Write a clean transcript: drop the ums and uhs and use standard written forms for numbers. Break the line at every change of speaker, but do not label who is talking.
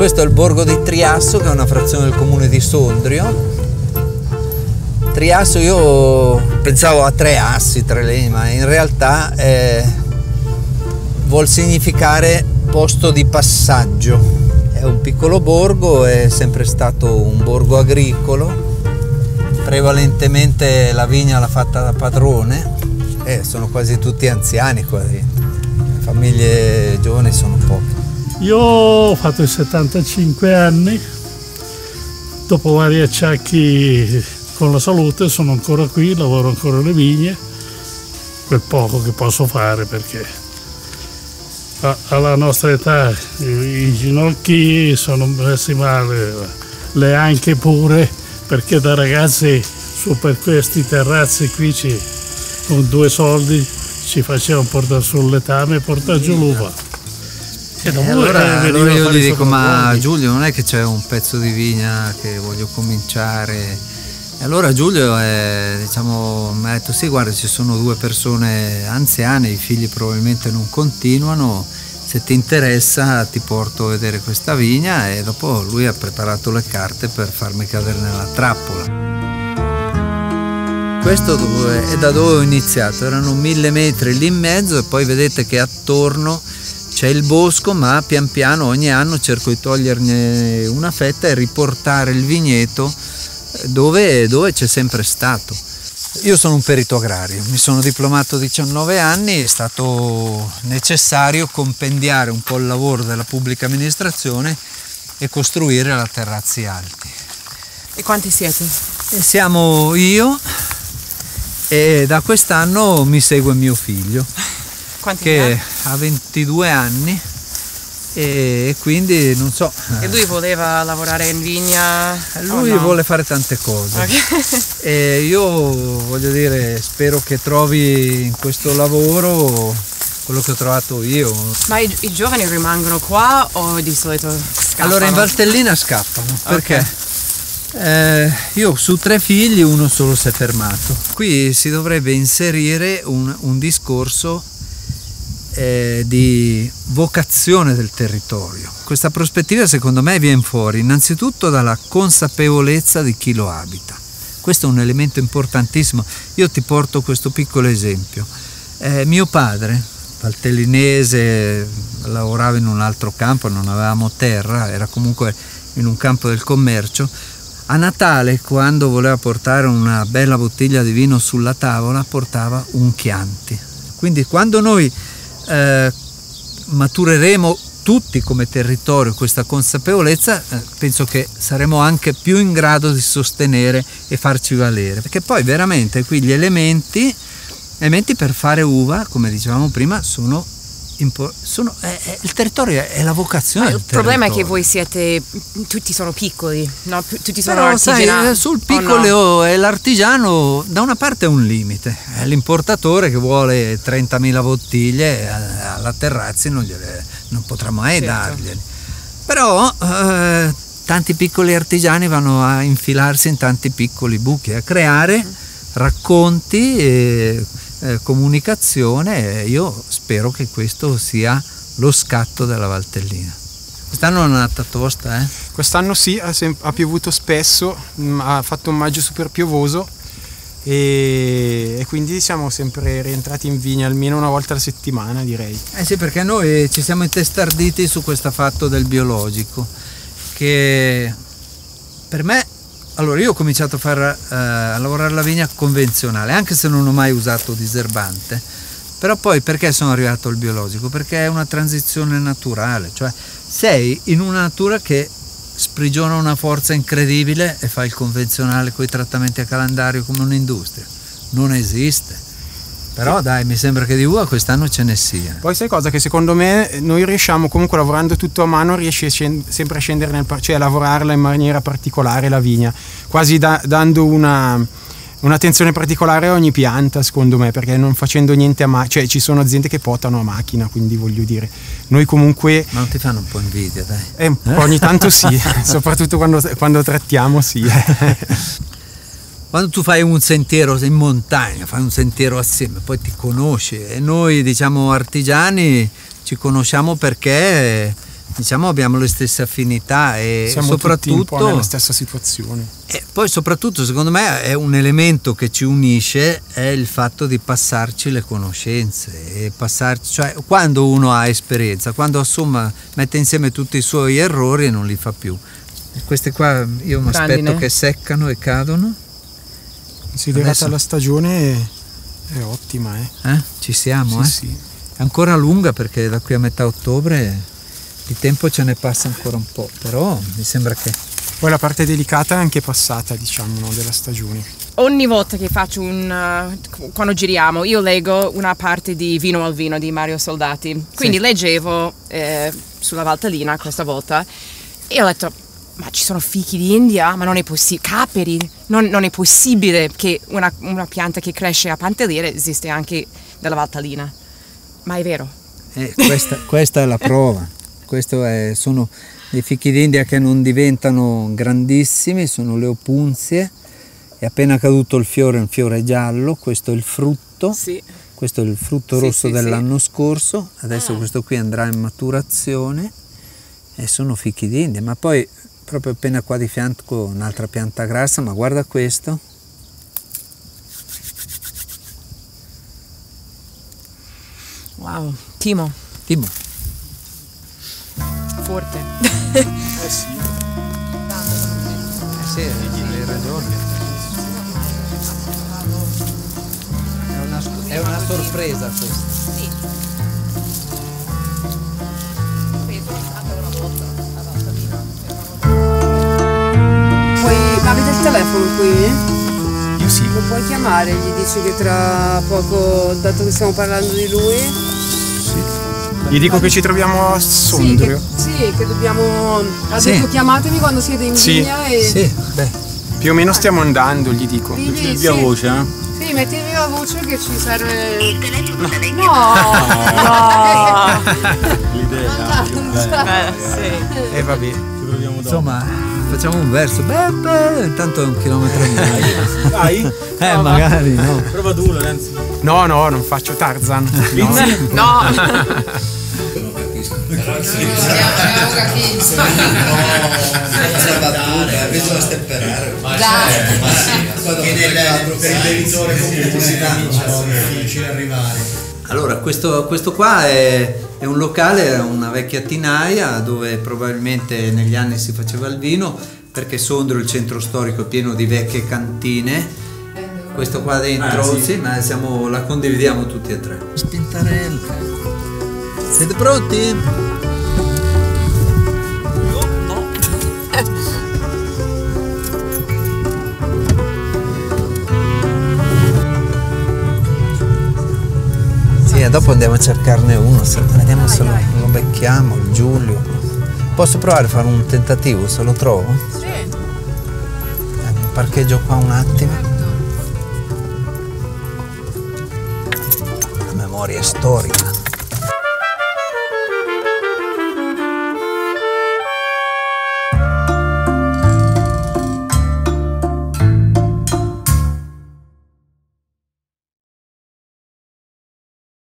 questo è il borgo di Triasso, che è una frazione del comune di Sondrio. Triasso, io pensavo a tre assi, tre legni, ma in realtà vuol significare posto di passaggio. È un piccolo borgo, è sempre stato un borgo agricolo, prevalentemente la vigna l'ha fatta da padrone, e sono quasi tutti anziani qua dentro, famiglie giovani sono poche.
Io ho fatto i 75 anni, dopo vari acciacchi con la salute sono ancora qui, lavoro ancora alle vigne, quel poco che posso fare, perché alla nostra età i ginocchi sono messi male, le anche pure, perché da ragazzi su per questi terrazzi qui con 2 soldi ci facevano portare sul letame e portare giù l'uva.
Allora io gli dico, ma Giulio, non è che c'è un pezzo di vigna che voglio cominciare? E allora Giulio diciamo, mi ha detto sì, guarda, ci sono 2 persone anziane, i figli probabilmente non continuano, se ti interessa ti porto a vedere questa vigna, e dopo lui ha preparato le carte per farmi cadere nella trappola. Questo è da dove ho iniziato, erano 1000 metri lì in mezzo, e poi vedete che attorno c'è il bosco, ma pian piano ogni anno cerco di toglierne una fetta e riportare il vigneto dove c'è sempre stato. Io sono un perito agrario, mi sono diplomato a 19 anni, è stato necessario compendiare un po' il lavoro della pubblica amministrazione e costruire la terrazzi alti.
E quanti siete?
E siamo io, e da quest'anno mi segue mio figlio.
Quanti
che ha 22 anni, e quindi non so.
E lui voleva lavorare in vigna?
Lui vuole fare tante cose.
Okay.
E io voglio dire, spero che trovi in questo lavoro quello che ho trovato io.
Ma i giovani rimangono qua o di solito scappano?
Allora in Valtellina scappano, perché io su 3 figli 1 solo si è fermato. Qui si dovrebbe inserire un discorso di vocazione del territorio. Questa prospettiva secondo me viene fuori innanzitutto dalla consapevolezza di chi lo abita. Questo è un elemento importantissimo. Io ti porto questo piccolo esempio. Mio padre, valtellinese, lavorava in un altro campo, non avevamo terra, era comunque in un campo del commercio. A Natale, quando voleva portare una bella bottiglia di vino sulla tavola, portava un Chianti. Quindi quando noi matureremo tutti come territorio questa consapevolezza, penso che saremo anche più in grado di sostenere e farci valere, perché poi veramente qui gli elementi per fare uva, come dicevamo prima, il territorio è la vocazione del territorio.
Il problema è che voi siete, tutti sono piccoli, no? Tutti sono
però
artigiani.
Sai, sul piccolo e l'artigiano da una parte è un limite, è l'importatore che vuole 30.000 bottiglie, alla terrazzi non potrà mai darglieli. Però tanti piccoli artigiani vanno a infilarsi in tanti piccoli buchi, a creare racconti e comunicazione, e io spero che questo sia lo scatto della Valtellina. Quest'anno non è andata tosta,
Quest'anno sì, ha piovuto spesso, ha fatto un maggio super piovoso, e quindi siamo sempre rientrati in vigna almeno una volta alla settimana, direi.
Sì, perché noi ci siamo intestarditi su questo fatto del biologico, che per me, allora io ho cominciato a lavorare la vigna convenzionale, anche se non ho mai usato diserbante, però poi perché sono arrivato al biologico? Perché è una transizione naturale, cioè sei in una natura che sprigiona una forza incredibile e fa il convenzionale con i trattamenti a calendario come un'industria. Non esiste. Però dai, mi sembra che di uva quest'anno ce ne sia.
Poi sai cosa? Che secondo me noi riusciamo comunque, lavorando tutto a mano, riesci sempre a scendere cioè a lavorarla in maniera particolare la vigna, quasi dando un'attenzione particolare a ogni pianta, secondo me, perché non facendo niente cioè ci sono aziende che potano a macchina, quindi voglio dire, noi comunque...
Ma non ti fanno un po' invidia, dai?
Ogni tanto sì, soprattutto quando trattiamo, sì.
Quando tu fai un sentiero in montagna, fai un sentiero assieme, poi ti conosci, e noi diciamo artigiani ci conosciamo perché diciamo abbiamo le stesse affinità e
Siamo tutti un
soprattutto
po' nella stessa situazione.
e poi soprattutto secondo me è un elemento che ci unisce è il fatto di passarci le conoscenze e passarci, cioè quando uno ha esperienza, quando insomma mette insieme tutti i suoi errori e non li fa più. E queste qua io mi aspetto che seccano e cadono.
Considerata
Adesso-
la stagione è ottima,
Ci siamo,
Sì, sì.
È ancora lunga perché da qui a metà ottobre di tempo ce ne passa ancora un po', però mi sembra che
Poi la parte delicata è anche passata, diciamo, no, della stagione.
Ogni volta che faccio quando giriamo, io leggo una parte di Vino al Vino di Mario Soldati. Quindi leggevo sulla Valtellina questa volta e ho detto, ma ci sono fichi di India? Ma non è possibile, caperi, non è possibile che una pianta che cresce a Pantelleria esiste anche nella Valtellina. Ma è vero.
questa è la prova. Sono dei fichi d'India che non diventano grandissimi, sono le opunzie. È appena caduto il fiore, un fiore giallo, questo è il frutto.
Sì.
Questo è il frutto rosso dell'anno scorso, adesso questo qui andrà in maturazione e sono fichi d'India, ma poi proprio appena qua di fianco un'altra pianta grassa, ma guarda questo.
Wow, Timo, forte.
Sì, hai ragione. È una sorpresa questa.
Sì.
Ma avete il telefono qui?
Io sì.
Lo puoi chiamare? Gli dici che tra poco, dato che stiamo parlando di lui.
Gli dico che ci troviamo a Sondrio.
Sì, che dobbiamo. Ha
Sì.
detto chiamatemi quando siete in
Sì.
vigna e.
Sì, beh,
Più o meno stiamo andando, gli dico.
Digli,
Via
sì.
voce, eh?
Sì, metti via voce che ci serve. No!
L'idea.
Sì.
E vabbè.
Ci proviamo dopo.
insomma, facciamo un verso. Beh, intanto è 1,5 chilometri.
Dai,
Magari no.
prova tu Lorenzo.
No, non faccio Tarzan.
No.
Bisogna stemperare.
Per il bevitore comune comincia a essere difficile arrivare.
Allora, questo qua è un locale, è una vecchia tinaia dove probabilmente negli anni si faceva il vino, perché Sondrio, il centro storico, è pieno di vecchie cantine. Questo qua dentro, sì, ma la condividiamo tutti e tre. Spintarella. Siete pronti? Sì, e dopo andiamo a cercarne uno, vediamo se lo becchiamo, il Giulio. Posso provare a fare un tentativo se lo trovo?
Sì.
Parcheggio qua un attimo. La memoria è storica.